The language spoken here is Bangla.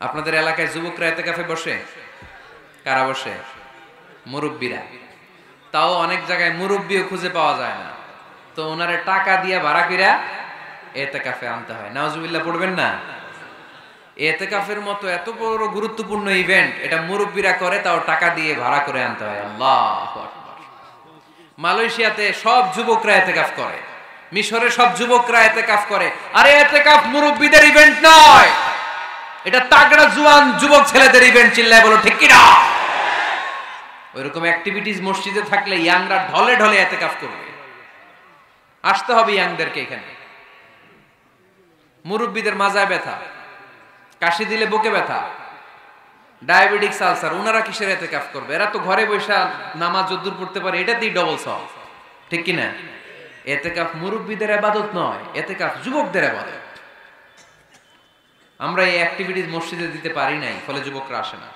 আপনাদের এলাকায় যুবকরা এতেকাফে বসে? কারা বসে? মুরব্বীরা। তাও অনেক জায়গায় মুরব্বীও খুঁজে পাওয়া যায় না, তো ওনারে টাকা দিয়ে ভাড়া কইরা এতেকাফে আনতে হয়। নাউজুবিল্লাহ পড়বেন না? এতেকাফের মতো এত বড় গুরুত্বপূর্ণ ইভেন্ট এটা মুরব্বীরা করে, তাও টাকা দিয়ে ভাড়া করে আনতে হয়। আল্লাহু আকবার। মালয়েশিয়াতে সব যুবকরা এতেকাফ করে, মিশরে সব যুবকরা এতেকাফ করে। আরে এতেকাফ মুরব্বীদের ইভেন্ট নয়, এটা তাগড়া জোয়ান যুবক ছেলেদের ইভেন্ট। চিল্লায় বলো ঠিক কি না? ওইরকম অ্যাক্টিভিটিজ মসজিদে থাকলে ইয়াংরা ঢলে ঢলে এতেকাফ করবে। আসতে হবে ইয়াংদেরকে এখানে। মুরব্বীদের মাজায় ব্যথা, কাশি দিলে বুকে ব্যথা, ডায়াবেটিক্স, আলসার, ওনারা কিসের এতেকাফ করবে? এরা তো ঘরে বসে নামাজ যদ্দুর পড়তে পারে, এটাতেই ডবল সওয়াব, ঠিক কি না? এতেকাফ মুরব্বীদের ইবাদত নয়, এতেকাফ যুবকদের ইবাদত। আমরা এই অ্যাক্টিভিটিজ মসজিদে দিতে পারি নাই, ফলে যুবকরা আসে না।